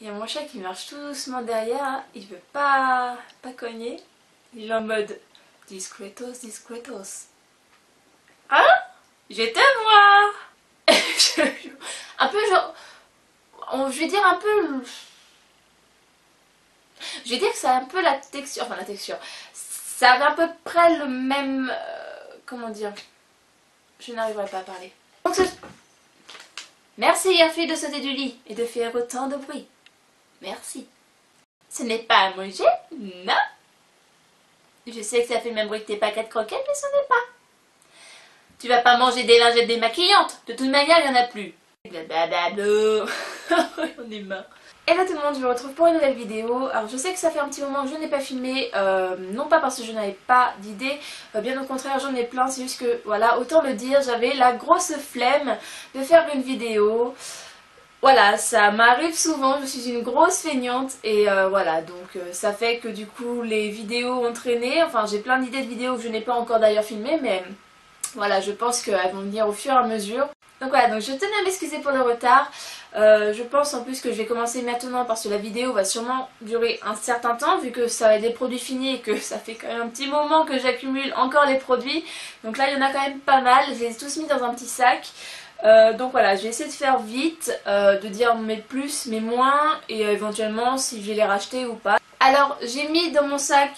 Il y a mon chat qui marche tout doucement derrière, il veut pas cogner. Il est en mode discretos, discretos. Hein? Je te vois. Un peu genre... Je vais dire un peu... Je vais dire que c'est un peu la texture... Enfin la texture. Ça avait à peu près le même... comment dire? Je n'arriverai pas à parler. Donc, merci Garfi de sauter du lit et de faire autant de bruit. Merci. Ce n'est pas à manger? Non. Je sais que ça fait le même bruit que tes paquets de croquettes, mais ce n'est pas. Tu vas pas manger des lingettes démaquillantes. De toute manière, il n'y en a plus. Blablabla. On est marre. Hello tout le monde, je vous retrouve pour une nouvelle vidéo. Alors je sais que ça fait un petit moment que je n'ai pas filmé, non pas parce que je n'avais pas d'idée, bien au contraire j'en ai plein, c'est juste que voilà, autant le dire, j'avais la grosse flemme de faire une vidéo. Voilà, ça m'arrive souvent, je suis une grosse feignante et voilà, donc ça fait que du coup les vidéos ont traîné, enfin j'ai plein d'idées de vidéos que je n'ai pas encore d'ailleurs filmées, mais voilà, je pense qu'elles vont venir au fur et à mesure. Donc voilà, donc je tenais à m'excuser pour le retard. Je pense en plus que je vais commencer maintenant parce que la vidéo va sûrement durer un certain temps vu que ça va être des produits finis et que ça fait quand même un petit moment que j'accumule encore les produits. Donc là il y en a quand même pas mal, je les ai tous mis dans un petit sac. Donc voilà, je vais essayer de faire vite, de dire mes plus, mes moins et éventuellement si je vais les racheter ou pas. Alors j'ai mis dans mon sac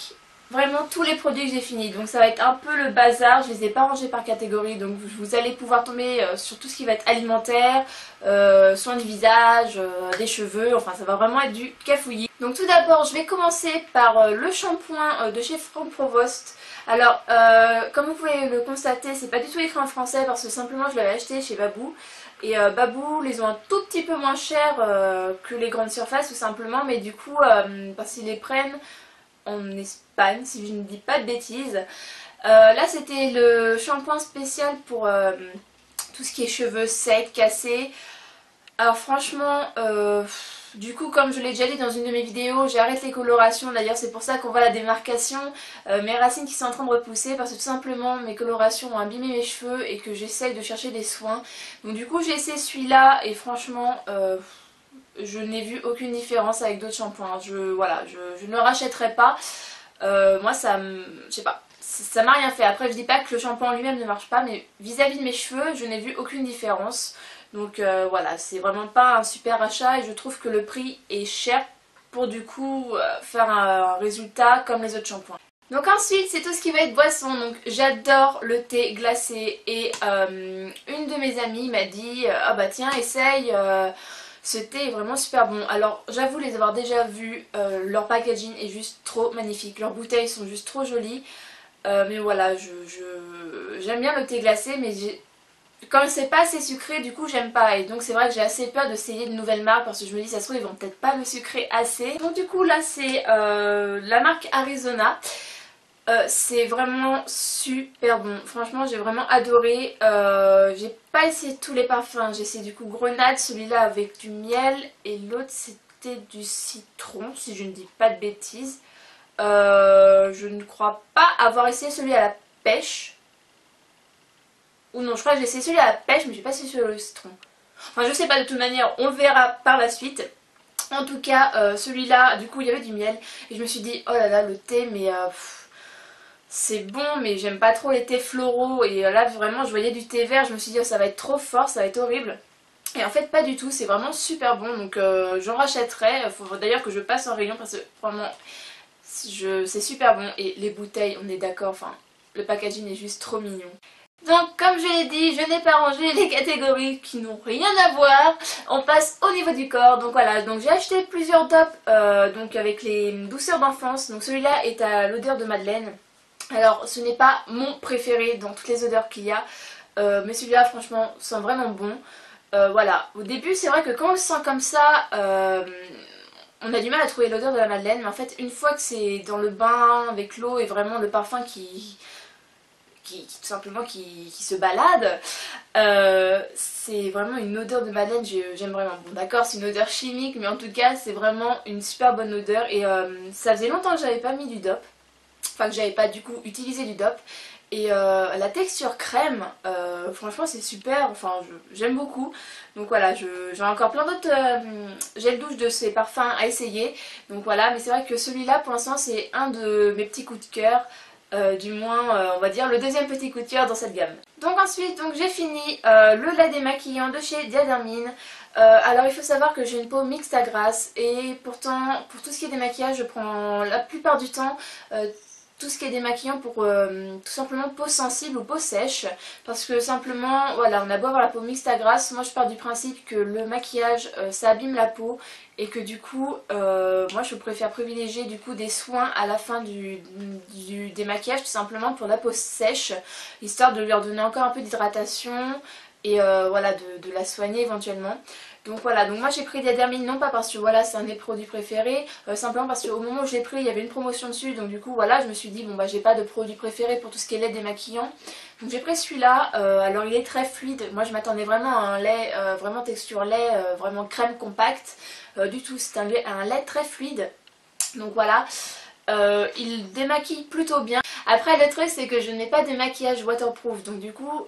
vraiment tous les produits que j'ai finis, donc ça va être un peu le bazar, je les ai pas rangés par catégorie, donc vous allez pouvoir tomber sur tout ce qui va être alimentaire, soins du visage, des cheveux, enfin ça va vraiment être du cafouillis. Donc tout d'abord je vais commencer par le shampoing de chez Franck Provost. Alors comme vous pouvez le constater, c'est pas du tout écrit en français parce que simplement je l'avais acheté chez Babou. Et Babou les ont un tout petit peu moins cher que les grandes surfaces tout simplement, mais du coup parce qu'ils les prennent en Espagne si je ne dis pas de bêtises. Là c'était le shampoing spécial pour tout ce qui est cheveux secs, cassés. Alors franchement, du coup comme je l'ai déjà dit dans une de mes vidéos, j'arrête les colorations, d'ailleurs c'est pour ça qu'on voit la démarcation, mes racines qui sont en train de repousser parce que tout simplement mes colorations ont abîmé mes cheveux et que j'essaye de chercher des soins. Donc du coup j'ai essayé celui-là et franchement je n'ai vu aucune différence avec d'autres shampoings. Voilà, je ne le rachèterai pas. Moi ça je sais pas, ça m'a rien fait. Après je dis pas que le shampoing lui-même ne marche pas, mais vis-à-vis de mes cheveux je n'ai vu aucune différence. Donc voilà, c'est vraiment pas un super achat et je trouve que le prix est cher pour du coup faire un résultat comme les autres shampoings. Donc ensuite c'est tout ce qui va être boisson, donc j'adore le thé glacé et une de mes amies m'a dit ah bah tiens essaye, ce thé est vraiment super bon. Alors j'avoue les avoir déjà vus, leur packaging est juste trop magnifique, leurs bouteilles sont juste trop jolies, mais voilà j'aime bien le thé glacé mais comme c'est pas assez sucré du coup j'aime pas et donc c'est vrai que j'ai assez peur d'essayer de nouvelles marques parce que je me dis ça se trouve ils vont peut-être pas le sucrer assez. Donc du coup là c'est la marque Arizona. C'est vraiment super bon, franchement j'ai vraiment adoré. J'ai pas essayé tous les parfums, j'ai essayé du coup grenade, celui-là avec du miel et l'autre c'était du citron si je ne dis pas de bêtises. Je ne crois pas avoir essayé celui à la pêche. Ou non, je crois que j'ai essayé celui à la pêche, mais j'ai pas essayé celui au citron. Enfin, je sais pas, de toute manière, on verra par la suite. En tout cas, celui-là, du coup, il y avait du miel. Et je me suis dit, oh là là, le thé, mais c'est bon, mais j'aime pas trop les thés floraux. Et là, vraiment, je voyais du thé vert. Je me suis dit, oh, ça va être trop fort, ça va être horrible. Et en fait, pas du tout, c'est vraiment super bon. Donc, j'en rachèterai. Il faut d'ailleurs que je passe en rayon parce que vraiment, c'est super bon. Et les bouteilles, on est d'accord, enfin, le packaging est juste trop mignon. Donc comme je l'ai dit, je n'ai pas rangé les catégories qui n'ont rien à voir. On passe au niveau du corps. Donc voilà, donc j'ai acheté plusieurs dopes donc avec les douceurs d'enfance. Donc celui-là est à l'odeur de Madeleine. Alors ce n'est pas mon préféré dans toutes les odeurs qu'il y a. Mais celui-là franchement sent vraiment bon. Voilà, au début c'est vrai que quand on le sent comme ça, on a du mal à trouver l'odeur de la Madeleine. Mais en fait une fois que c'est dans le bain avec l'eau et vraiment le parfum qui tout simplement qui se balade, c'est vraiment une odeur de Madeleine, j'aime vraiment. Bon d'accord c'est une odeur chimique mais en tout cas c'est vraiment une super bonne odeur et ça faisait longtemps que j'avais pas mis du DOP, enfin que j'avais pas du coup utilisé du DOP Et la texture crème, franchement c'est super, enfin j'aime beaucoup. Donc voilà, j'ai encore plein d'autres gels douche de ces parfums à essayer. Donc voilà, mais c'est vrai que celui-là pour l'instant c'est un de mes petits coups de cœur. Du moins on va dire le deuxième petit coup de cœur dans cette gamme. Donc ensuite j'ai fini le lait démaquillant de chez Diadhermine. Alors il faut savoir que j'ai une peau mixte à grasse et pourtant pour tout ce qui est démaquillage je prends la plupart du temps tout ce qui est démaquillant pour tout simplement peau sensible ou peau sèche, parce que simplement voilà, on a beau avoir la peau mixte à grasse, moi je pars du principe que le maquillage ça abîme la peau et que du coup moi je préfère privilégier du coup des soins à la fin du démaquillage tout simplement pour la peau sèche, histoire de lui redonner encore un peu d'hydratation et voilà de la soigner éventuellement. Donc voilà, donc moi j'ai pris Diadhermine non pas parce que voilà c'est un de mes produits préférés, simplement parce qu'au moment où je l'ai pris il y avait une promotion dessus, donc du coup voilà je me suis dit bon bah j'ai pas de produit préféré pour tout ce qui est lait démaquillant. Donc j'ai pris celui-là, alors il est très fluide, moi je m'attendais vraiment à un lait, vraiment texture lait, vraiment crème compacte, du tout c'est un lait très fluide, donc voilà. Il démaquille plutôt bien. Après le truc c'est que je n'ai pas de maquillage waterproof, donc du coup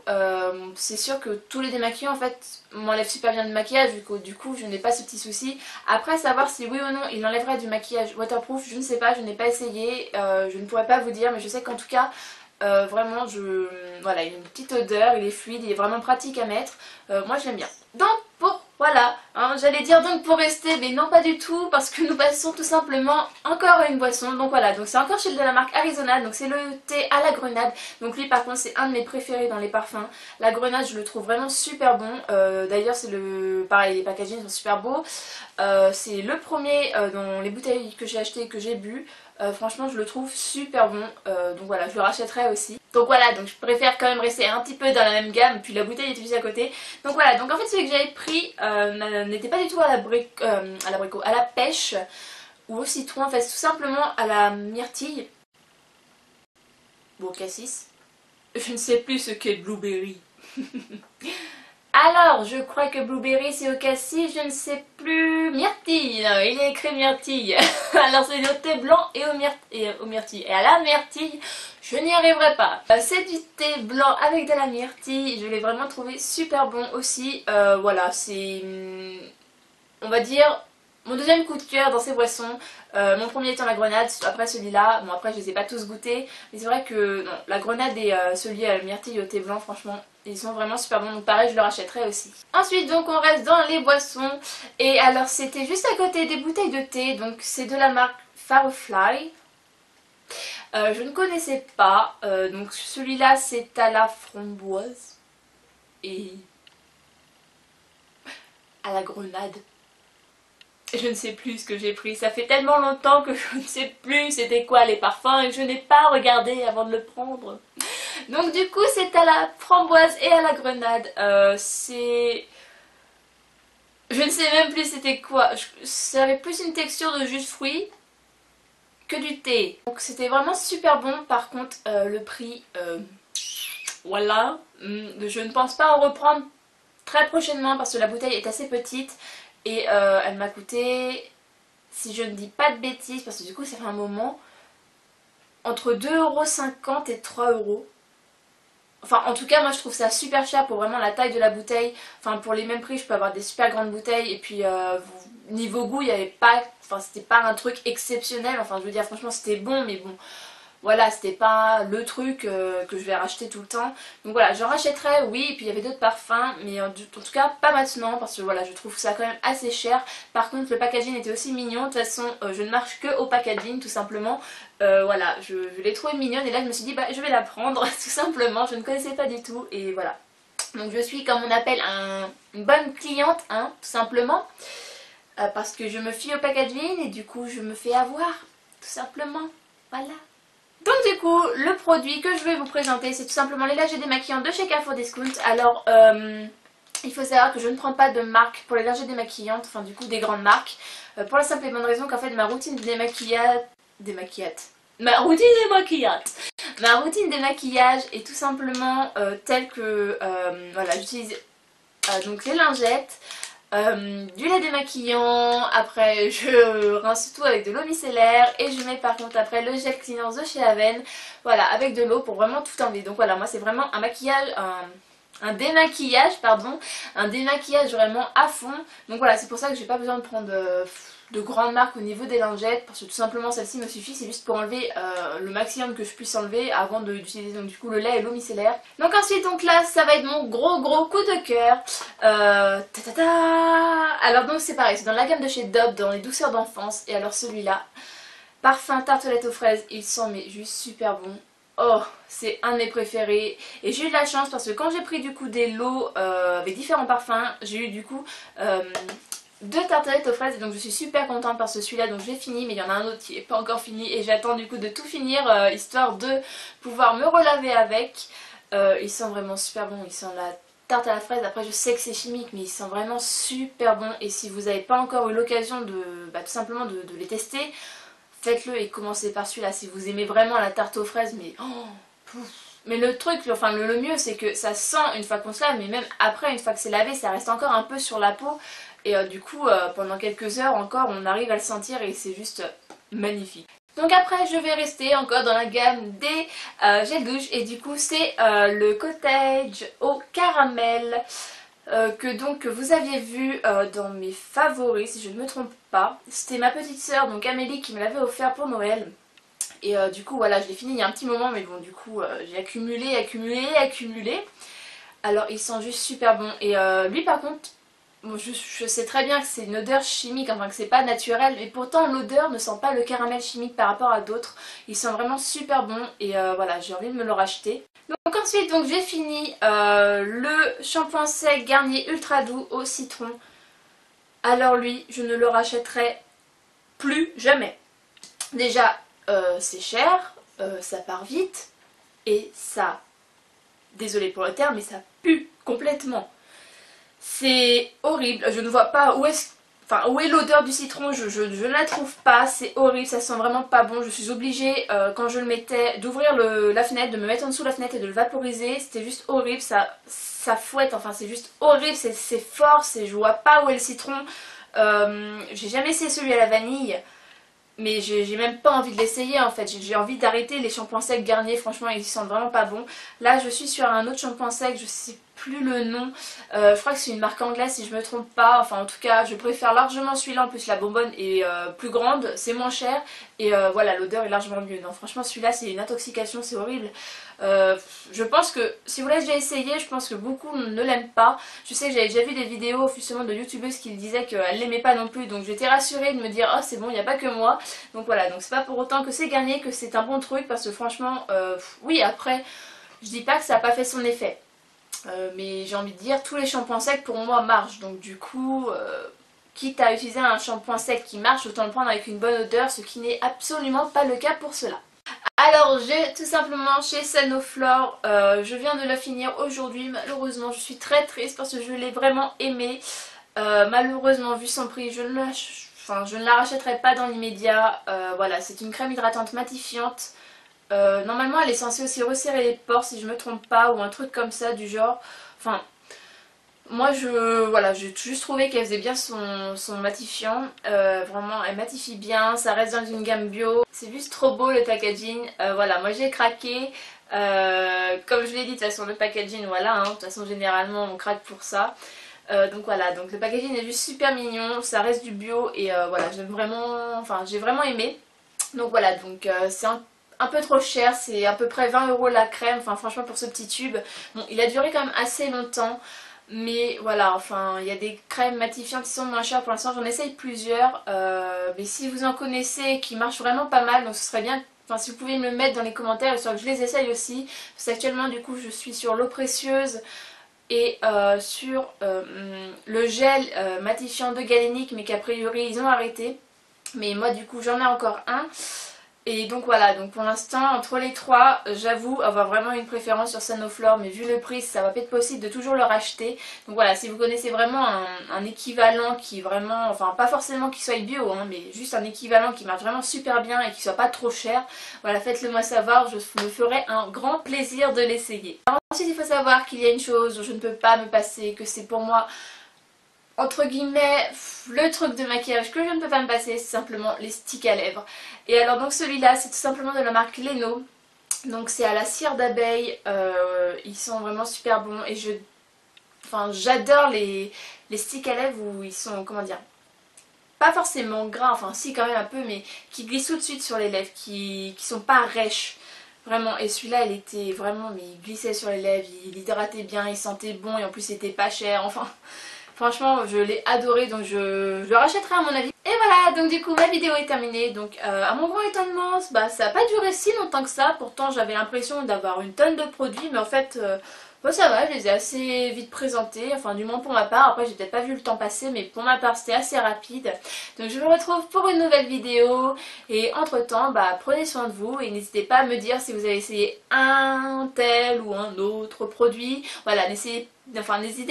c'est sûr que tous les démaquillants en fait m'enlèvent super bien du maquillage, du coup je n'ai pas ce petit souci. Après savoir si oui ou non il enlèverait du maquillage waterproof, je ne sais pas, je n'ai pas essayé, je ne pourrais pas vous dire, mais je sais qu'en tout cas vraiment voilà, il a une petite odeur, il est fluide, il est vraiment pratique à mettre, moi je l'aime bien. Donc voilà, hein, j'allais dire donc pour rester, mais non pas du tout, parce que nous passons tout simplement encore à une boisson. Donc voilà, donc c'est encore chez de la marque Arizona, donc c'est le thé à la grenade. Donc lui par contre c'est un de mes préférés dans les parfums. La grenade je le trouve vraiment super bon, d'ailleurs c'est pareil, les packagings sont super beaux. C'est le premier dans les bouteilles que j'ai acheté et que j'ai bu. Franchement je le trouve super bon, donc voilà je le rachèterai aussi. Donc voilà, donc je préfère quand même rester un petit peu dans la même gamme, puis la bouteille était juste à côté. Donc voilà, donc en fait celui que j'avais pris n'était pas du tout à la pêche ou au citron, en fait tout simplement à la myrtille ou au cassis. Je ne sais plus ce qu'est blueberry. Alors, je crois que blueberry c'est au cassis, je ne sais plus. Myrtille, non, il est écrit myrtille. Alors c'est au thé blanc et au myrtille. Et à la myrtille, je n'y arriverai pas. C'est du thé blanc avec de la myrtille, je l'ai vraiment trouvé super bon aussi. Voilà, c'est, on va dire, mon deuxième coup de cœur dans ces boissons. Mon premier étant la grenade, après celui-là. Bon après je les ai pas tous goûtés, mais c'est vrai que non, la grenade et celui à la myrtille au thé blanc, franchement, ils sont vraiment super bons, donc pareil je le rachèterai aussi. Ensuite donc on reste dans les boissons, et alors c'était juste à côté des bouteilles de thé, donc c'est de la marque Firefly. Je ne connaissais pas, donc celui-là c'est à la framboise et à la grenade. Je ne sais plus ce que j'ai pris, ça fait tellement longtemps que je ne sais plus c'était quoi les parfums et je n'ai pas regardé avant de le prendre. Donc du coup c'est à la framboise et à la grenade, c'est... Je ne sais même plus c'était quoi, ça avait plus une texture de jus de fruits que du thé. Donc c'était vraiment super bon, par contre le prix, voilà, je ne pense pas en reprendre très prochainement parce que la bouteille est assez petite. Et elle m'a coûté, si je ne dis pas de bêtises, parce que du coup ça fait un moment, entre 2,50 € et 3 €. Enfin en tout cas moi je trouve ça super cher pour vraiment la taille de la bouteille. Enfin pour les mêmes prix je peux avoir des super grandes bouteilles. Et puis niveau goût il n'y avait pas, enfin c'était pas un truc exceptionnel. Enfin je veux dire franchement c'était bon, mais bon voilà, c'était pas le truc que je vais racheter tout le temps. Donc voilà, j'en rachèterai, oui, et puis il y avait d'autres parfums, mais en tout cas pas maintenant, parce que voilà, je trouve ça quand même assez cher. Par contre, le packaging était aussi mignon, de toute façon, je ne marche que au packaging, tout simplement. Voilà, je l'ai trouvé mignonne, et là je me suis dit, bah je vais la prendre, tout simplement, je ne connaissais pas du tout, et voilà. Donc je suis, comme on appelle, une bonne cliente, hein, tout simplement, parce que je me fie au packaging, et du coup je me fais avoir, tout simplement, voilà. Donc du coup, le produit que je vais vous présenter, c'est tout simplement les lingers démaquillants de chez Carrefour Discount. Alors, il faut savoir que je ne prends pas de marque pour les lingers démaquillantes, enfin du coup des grandes marques, pour la simple et bonne raison qu'en fait ma routine de Ma routine de maquillage est tout simplement telle que, voilà, j'utilise donc les lingettes, du lait démaquillant, après je rince tout avec de l'eau micellaire et je mets par contre après le gel cleaner de chez Aven, voilà, avec de l'eau pour vraiment tout enlever. Donc voilà, moi c'est vraiment un maquillage, un démaquillage pardon, un démaquillage vraiment à fond. Donc voilà, c'est pour ça que j'ai pas besoin de prendre de grandes marques au niveau des lingettes, parce que tout simplement celle-ci me suffit, c'est juste pour enlever le maximum que je puisse enlever avant d'utiliser donc du coup le lait et l'eau micellaire. Donc ensuite donc là ça va être mon gros coup de cœur. Alors donc c'est pareil, c'est dans la gamme de chez Dove, dans les douceurs d'enfance, et alors celui-là, parfum tartelette aux fraises, il sent mais juste super bon. Oh, c'est un de mes préférés et j'ai eu de la chance parce que quand j'ai pris du coup des lots avec différents parfums, j'ai eu du coup deux tartelettes aux fraises, donc je suis super contente parce que celui-là donc j'ai fini, mais il y en a un autre qui n'est pas encore fini et j'attends du coup de tout finir histoire de pouvoir me relaver avec. Il sent vraiment super bon, il sent la tarte à la fraise. Après je sais que c'est chimique mais il sent vraiment super bon, et si vous n'avez pas encore eu l'occasion de tout simplement de les tester, faites-le et commencez par celui-là si vous aimez vraiment la tarte aux fraises. Mais mais le truc, enfin le mieux c'est que ça sent une fois qu'on se lave, mais même après une fois que c'est lavé ça reste encore un peu sur la peau. Et du coup pendant quelques heures encore on arrive à le sentir et c'est juste magnifique. Donc après je vais rester encore dans la gamme des gels douche, et du coup c'est le cottage au caramel que vous aviez vu dans mes favoris si je ne me trompe pas. C'était ma petite soeur donc Amélie qui me l'avait offert pour Noël. Et du coup voilà, je l'ai fini il y a un petit moment, mais bon du coup j'ai accumulé. Alors il sent juste super bon. Et lui par contre, bon, je sais très bien que c'est une odeur chimique, enfin que c'est pas naturel, mais pourtant l'odeur ne sent pas le caramel chimique par rapport à d'autres. Il sent vraiment super bon et voilà, j'ai envie de me le racheter. Donc ensuite donc j'ai fini le shampoing sec Garnier Ultra Doux au citron. Alors lui, je ne le rachèterai plus jamais. Déjà c'est cher, ça part vite et ça, désolée pour le terme, mais ça pue complètement. C'est horrible, je ne vois pas où est l'odeur du citron, je ne la trouve pas, c'est horrible, ça sent vraiment pas bon. Je suis obligée quand je le mettais d'ouvrir la fenêtre, de me mettre en dessous de la fenêtre et de le vaporiser. C'était juste horrible, ça fouette, enfin c'est juste horrible, c'est fort, je vois pas où est le citron. J'ai jamais essayé celui à la vanille, mais j'ai même pas envie de l'essayer en fait. J'ai envie d'arrêter les shampoings secs Garnier, franchement ils sentent vraiment pas bon. Là je suis sur un autre shampoing sec, je sais plus le nom, je crois que c'est une marque anglaise si je me trompe pas. Enfin en tout cas je préfère largement celui-là, en plus la bonbonne est plus grande, c'est moins cher et voilà, l'odeur est largement mieux. Non franchement celui-là c'est une intoxication, c'est horrible. Je pense que si vous l'avez déjà essayé, je pense que beaucoup ne l'aiment pas. Je sais que j'avais déjà vu des vidéos justement de youtubeuses qui disaient qu'elles l'aimaient pas non plus, donc j'étais rassurée de me dire oh c'est bon, il n'y a pas que moi. Donc voilà, donc c'est pas pour autant que c'est Garnier que c'est un bon truc, parce que franchement oui, après je dis pas que ça n'a pas fait son effet, mais j'ai envie de dire tous les shampoings secs pour moi marchent, donc du coup quitte à utiliser un shampoing sec qui marche, autant le prendre avec une bonne odeur, ce qui n'est absolument pas le cas pour cela. Alors j'ai tout simplement chez Sanoflore, je viens de la finir aujourd'hui, malheureusement je suis très triste parce que je l'ai vraiment aimé. Malheureusement vu son prix je ne la rachèterai pas dans l'immédiat. Voilà, c'est une crème hydratante matifiante. Normalement elle est censée aussi resserrer les pores si je me trompe pas, ou un truc comme ça du genre. Enfin moi voilà, j'ai juste trouvé qu'elle faisait bien son matifiant. Vraiment elle matifie bien, ça reste dans une gamme bio. C'est juste trop beau le packaging. Voilà, moi j'ai craqué. Comme je l'ai dit, de toute façon le packaging voilà, hein, de toute façon généralement on craque pour ça. Donc voilà, donc le packaging est juste super mignon, ça reste du bio et voilà, j'aime vraiment, enfin j'ai vraiment aimé. Donc voilà, donc c'est un peu trop cher, c'est à peu près 20 € la crème, enfin franchement pour ce petit tube. Bon, il a duré quand même assez longtemps, mais voilà, enfin il y a des crèmes matifiantes qui sont moins chères pour l'instant, j'en essaye plusieurs, mais si vous en connaissez qui marchent vraiment pas mal, donc ce serait bien. Enfin, si vous pouvez me le mettre dans les commentaires, histoire que je les essaye aussi. Parce qu'actuellement du coup je suis sur l'eau précieuse et sur le gel matifiant de Galénic, mais qu'a priori ils ont arrêté. Mais moi du coup j'en ai encore un. Et donc voilà, donc pour l'instant entre les trois, j'avoue avoir vraiment une préférence sur Sanoflore, mais vu le prix ça va pas être possible de toujours le racheter. Donc voilà, si vous connaissez vraiment un équivalent qui vraiment, enfin pas forcément qui soit bio, hein, mais juste un équivalent qui marche vraiment super bien et qui soit pas trop cher, voilà, faites-le moi savoir, je me ferai un grand plaisir de l'essayer. Ensuite il faut savoir qu'il y a une chose dont je ne peux pas me passer, que c'est pour moi entre guillemets, le truc de maquillage que je ne peux pas me passer, c'est simplement les sticks à lèvres. Et alors donc celui-là, c'est tout simplement de la marque Leno. Donc c'est à la cire d'abeille, ils sont vraiment super bons et j'adore les sticks à lèvres où ils sont, comment dire, pas forcément gras, enfin si quand même un peu, mais qui glissent tout de suite sur les lèvres, qui sont pas rêches. Vraiment, et celui-là il était vraiment, mais il glissait sur les lèvres, il hydratait bien, il sentait bon et en plus il était pas cher, enfin franchement je l'ai adoré donc je le rachèterai à mon avis. Et voilà, donc du coup ma vidéo est terminée, donc à mon grand étonnement, bah, ça n'a pas duré si longtemps que ça, pourtant j'avais l'impression d'avoir une tonne de produits, mais en fait bah, ça va, je les ai assez vite présentés, enfin du moins pour ma part, après j'ai peut-être pas vu le temps passer, mais pour ma part c'était assez rapide. Donc je vous retrouve pour une nouvelle vidéo, et entre temps, bah, prenez soin de vous, et n'hésitez pas à me dire si vous avez essayé un tel ou un autre produit, voilà, n'hésitez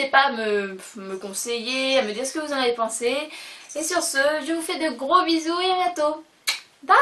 pas à me conseiller, à me dire ce que vous en avez pensé. Et sur ce, je vous fais de gros bisous et à bientôt. Bye!